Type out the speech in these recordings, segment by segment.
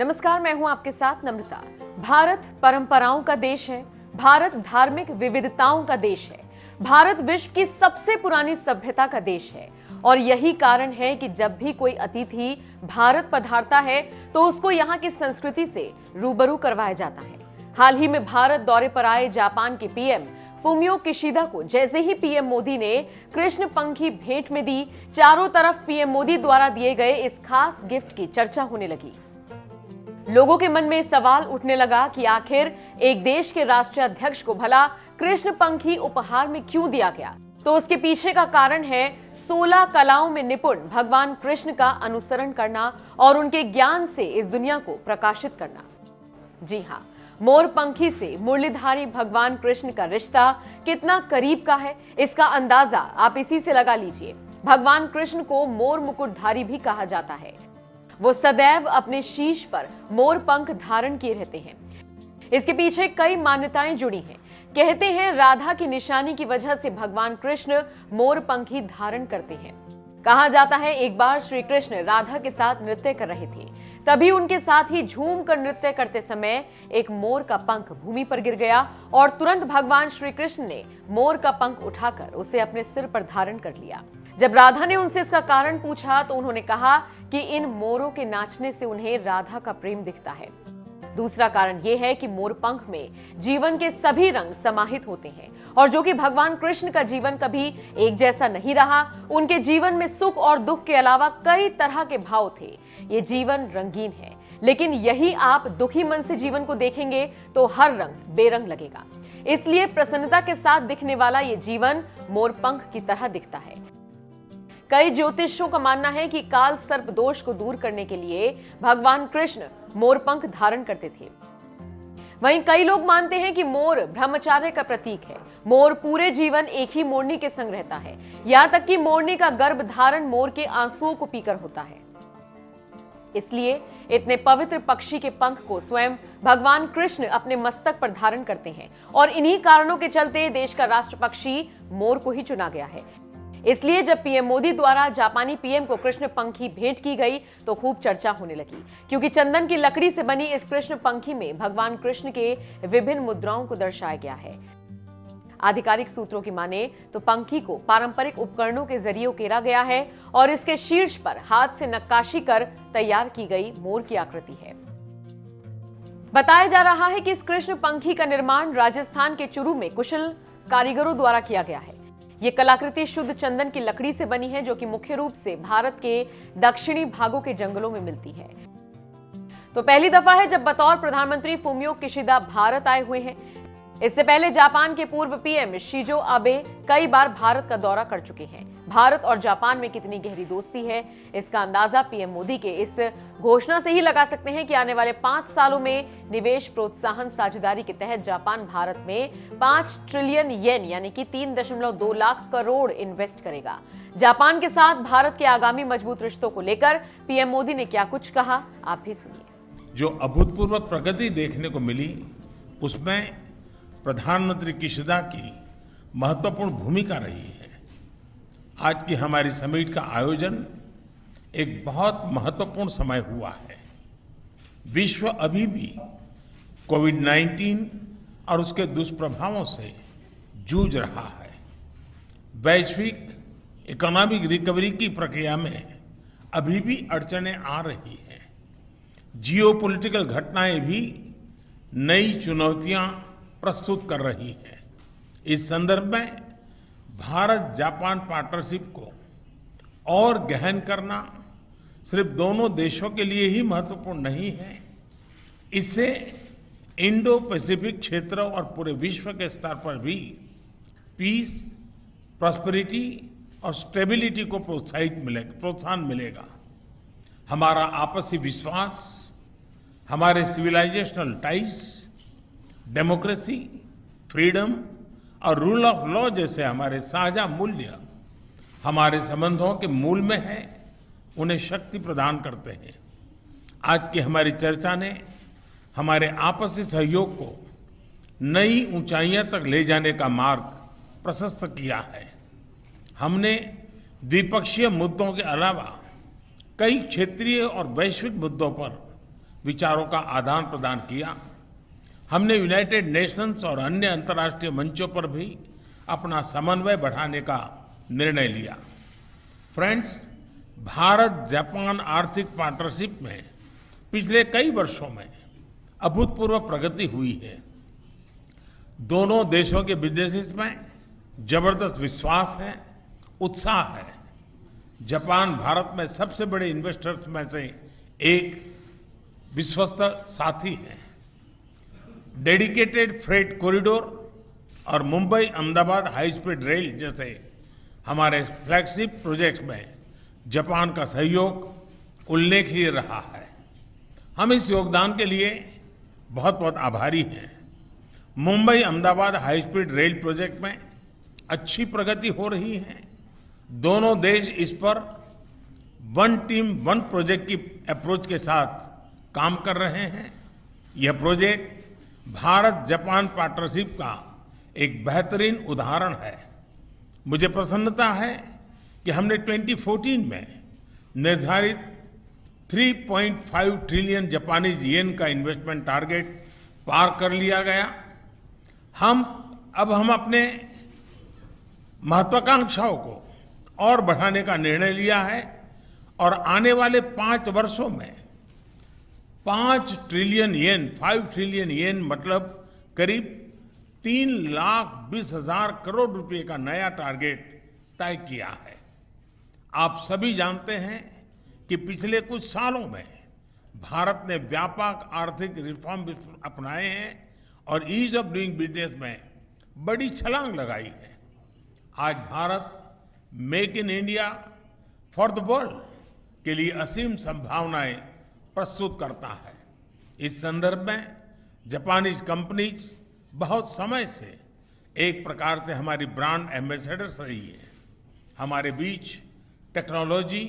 नमस्कार, मैं हूं आपके साथ नम्रता। भारत परंपराओं का देश है। भारत धार्मिक विविधताओं का देश है। भारत विश्व की सबसे पुरानी सभ्यता का देश है और यही कारण है कि जब भी कोई अतिथि भारत पधारता है तो उसको यहाँ की संस्कृति से रूबरू करवाया जाता है। हाल ही में भारत दौरे पर आए जापान के पीएम फुमियो किशिदा को जैसे ही पीएम मोदी ने कृष्ण पंखी भेंट में दी, चारों तरफ पीएम मोदी द्वारा दिए गए इस खास गिफ्ट की चर्चा होने लगी। लोगों के मन में सवाल उठने लगा कि आखिर एक देश के राष्ट्रीय अध्यक्ष को भला कृष्ण पंखी उपहार में क्यों दिया गया। तो उसके पीछे का कारण है 16 कलाओं में निपुण भगवान कृष्ण का अनुसरण करना और उनके ज्ञान से इस दुनिया को प्रकाशित करना। जी हाँ, मोर पंखी से मुरलीधारी भगवान कृष्ण का रिश्ता कितना करीब का है, इसका अंदाजा आप इसी से लगा लीजिए। भगवान कृष्ण को मोर मुकुटधारी भी कहा जाता है। वो सदैव अपने शीश पर मोर पंख धारण किए रहते हैं। इसके पीछे कई मान्यताएं जुड़ी हैं। कहते हैं राधा की निशानी की वजह से भगवान कृष्ण मोर पंखी धारण करते हैं। कहा जाता है एक बार श्री कृष्ण राधा के साथ नृत्य कर रहे थे, तभी उनके साथ ही झूम कर नृत्य करते समय एक मोर का पंख भूमि पर गिर गया और तुरंत भगवान श्री कृष्ण ने मोर का पंख उठाकर उसे अपने सिर पर धारण कर लिया। जब राधा ने उनसे इसका कारण पूछा तो उन्होंने कहा कि इन मोरों के नाचने से उन्हें राधा का प्रेम दिखता है। दूसरा कारण यह है कि मोर पंख में जीवन के सभी रंग समाहित होते हैं और जो कि भगवान कृष्ण का जीवन कभी एक जैसा नहीं रहा। उनके जीवन में सुख और दुख के अलावा कई तरह के भाव थे। ये जीवन रंगीन है, लेकिन यही आप दुखी मन से जीवन को देखेंगे तो हर रंग बेरंग लगेगा। इसलिए प्रसन्नता के साथ दिखने वाला ये जीवन मोर पंख की तरह दिखता है। कई ज्योतिषियों का मानना है कि काल सर्प दोष को दूर करने के लिए भगवान कृष्ण मोर पंख धारण करते थे। वहीं कई लोग मानते हैं कि मोर ब्रह्मचर्य का प्रतीक है। मोर पूरे जीवन एक ही मोरनी के संग रहता है, यहां तक कि मोरनी का गर्भ धारण मोर के आंसुओं को पीकर होता है। इसलिए इतने पवित्र पक्षी के पंख को स्वयं भगवान कृष्ण अपने मस्तक पर धारण करते हैं और इन्हीं कारणों के चलते देश का राष्ट्र पक्षी मोर को ही चुना गया है। इसलिए जब पीएम मोदी द्वारा जापानी पीएम को कृष्ण पंखी भेंट की गई तो खूब चर्चा होने लगी, क्योंकि चंदन की लकड़ी से बनी इस कृष्ण पंखी में भगवान कृष्ण के विभिन्न मुद्राओं को दर्शाया गया है। आधिकारिक सूत्रों की माने तो पंखी को पारंपरिक उपकरणों के जरिए उकेरा गया है और इसके शीर्ष पर हाथ से नक्काशी कर तैयार की गई मोर की आकृति है। बताया जा रहा है कि इस कृष्ण पंखी का निर्माण राजस्थान के चुरू में कुशल कारीगरों द्वारा किया गया है। ये कलाकृति शुद्ध चंदन की लकड़ी से बनी है, जो कि मुख्य रूप से भारत के दक्षिणी भागों के जंगलों में मिलती है। तो पहली दफा है जब बतौर प्रधानमंत्री फुमियो किशिदा भारत आए हुए हैं। इससे पहले जापान के पूर्व पीएम शिंजो आबे कई बार भारत का दौरा कर चुके हैं। भारत और जापान में कितनी गहरी दोस्ती है, इसका अंदाजा पीएम मोदी के इस घोषणा से ही लगा सकते हैं कि आने वाले 5 सालों में निवेश प्रोत्साहन साझेदारी के तहत जापान भारत में 5 ट्रिलियन येन यानी कि 3.2 लाख करोड़ इन्वेस्ट करेगा। जापान के साथ भारत के आगामी मजबूत रिश्तों को लेकर पीएम मोदी ने क्या कुछ कहा, आप भी सुनिए। जो अभूतपूर्व प्रगति देखने को मिली, उसमें प्रधानमंत्री किशिदा की महत्वपूर्ण भूमिका रही है। आज की हमारी समिट का आयोजन एक बहुत महत्वपूर्ण समय हुआ है। विश्व अभी भी कोविड-19 और उसके दुष्प्रभावों से जूझ रहा है। वैश्विक इकोनॉमिक रिकवरी की प्रक्रिया में अभी भी अड़चनें आ रही हैं। जियोपॉलिटिकल घटनाएं भी नई चुनौतियां प्रस्तुत कर रही है। इस संदर्भ में भारत जापान पार्टनरशिप को और गहन करना सिर्फ दोनों देशों के लिए ही महत्वपूर्ण नहीं है, इससे इंडो पैसिफिक क्षेत्र और पूरे विश्व के स्तर पर भी पीस, प्रॉस्पेरिटी और स्टेबिलिटी को प्रोत्साहन मिलेगा। हमारा आपसी विश्वास, हमारे सिविलाइजेशनल टाइज, डेमोक्रेसी, फ्रीडम और रूल ऑफ लॉ जैसे हमारे साझा मूल्य हमारे संबंधों के मूल में है, उन्हें शक्ति प्रदान करते हैं। आज की हमारी चर्चा ने हमारे आपसी सहयोग को नई ऊंचाइयों तक ले जाने का मार्ग प्रशस्त किया है। हमने द्विपक्षीय मुद्दों के अलावा कई क्षेत्रीय और वैश्विक मुद्दों पर विचारों का आदान प्रदान किया। हमने यूनाइटेड नेशंस और अन्य अंतर्राष्ट्रीय मंचों पर भी अपना समन्वय बढ़ाने का निर्णय लिया। फ्रेंड्स, भारत जापान आर्थिक पार्टनरशिप में पिछले कई वर्षों में अभूतपूर्व प्रगति हुई है। दोनों देशों के बिजनेसेस में जबरदस्त विश्वास है, उत्साह है। जापान भारत में सबसे बड़े इन्वेस्टर्स में से एक विश्वस्त साथी है। डेडिकेटेड फ्रेट कॉरिडोर और Mumbai Ahmedabad high speed rail जैसे हमारे फ्लैगशिप प्रोजेक्ट्स में जापान का सहयोग उल्लेखनीय रहा है। हम इस योगदान के लिए बहुत बहुत आभारी हैं। Mumbai Ahmedabad high speed rail project में अच्छी प्रगति हो रही है। दोनों देश इस पर वन टीम वन प्रोजेक्ट की अप्रोच के साथ काम कर रहे हैं। यह प्रोजेक्ट भारत जापान पार्टनरशिप का एक बेहतरीन उदाहरण है। मुझे प्रसन्नता है कि हमने 2014 में निर्धारित 3.5 ट्रिलियन जापानीज येन का इन्वेस्टमेंट टारगेट पार कर लिया गया। हम अपने महत्वाकांक्षाओं को और बढ़ाने का निर्णय लिया है और आने वाले 5 वर्षों में 5 ट्रिलियन येन 5 ट्रिलियन येन मतलब करीब 3,20,000 करोड़ रुपए का नया टारगेट तय किया है। आप सभी जानते हैं कि पिछले कुछ सालों में भारत ने व्यापक आर्थिक रिफॉर्म अपनाए हैं और ईज ऑफ डूइंग बिजनेस में बड़ी छलांग लगाई है। आज Bharat make in India for the world के लिए असीम संभावनाएं प्रस्तुत करता है। इस संदर्भ में जापानीज कंपनीज बहुत समय से एक प्रकार से हमारी ब्रांड एम्बेसडर्स रही है। हमारे बीच टेक्नोलॉजी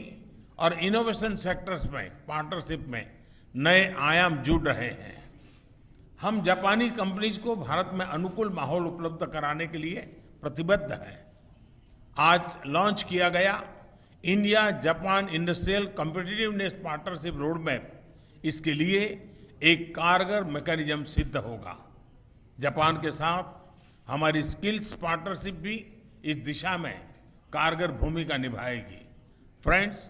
और इनोवेशन सेक्टर्स में पार्टनरशिप में नए आयाम जुड़ रहे हैं। हम जापानी कंपनीज को भारत में अनुकूल माहौल उपलब्ध कराने के लिए प्रतिबद्ध हैं। आज लॉन्च किया गया India Japan industrial competitiveness partnership road map इसके लिए एक कारगर मैकेनिज्म सिद्ध होगा। जापान के साथ हमारी स्किल्स पार्टनरशिप भी इस दिशा में कारगर भूमिका निभाएगी। फ्रेंड्स,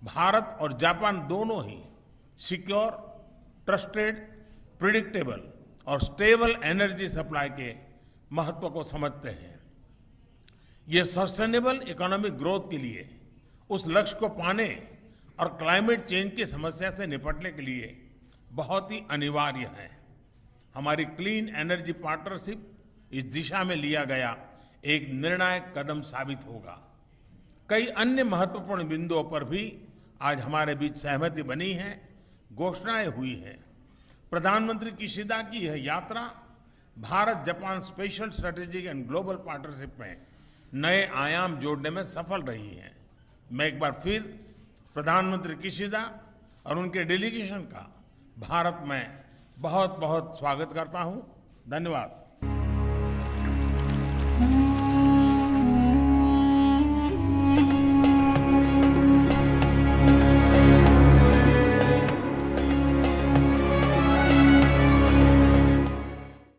भारत और जापान दोनों ही सिक्योर, ट्रस्टेड, प्रिडिक्टेबल और स्टेबल एनर्जी सप्लाई के महत्व को समझते हैं। ये सस्टेनेबल इकोनॉमिक ग्रोथ के लिए, उस लक्ष्य को पाने और क्लाइमेट चेंज की समस्या से निपटने के लिए बहुत ही अनिवार्य है। हमारी क्लीन एनर्जी पार्टनरशिप इस दिशा में लिया गया एक निर्णायक कदम साबित होगा। कई अन्य महत्वपूर्ण बिंदुओं पर भी आज हमारे बीच सहमति बनी है, घोषणाएं हुई हैं। प्रधानमंत्री किशिदा की यह यात्रा Bharat Japan special strategic and global partnership में नए आयाम जोड़ने में सफल रही है। मैं एक बार फिर प्रधानमंत्री किशिदा और उनके डेलीगेशन का भारत में बहुत बहुत स्वागत करता हूं। धन्यवाद।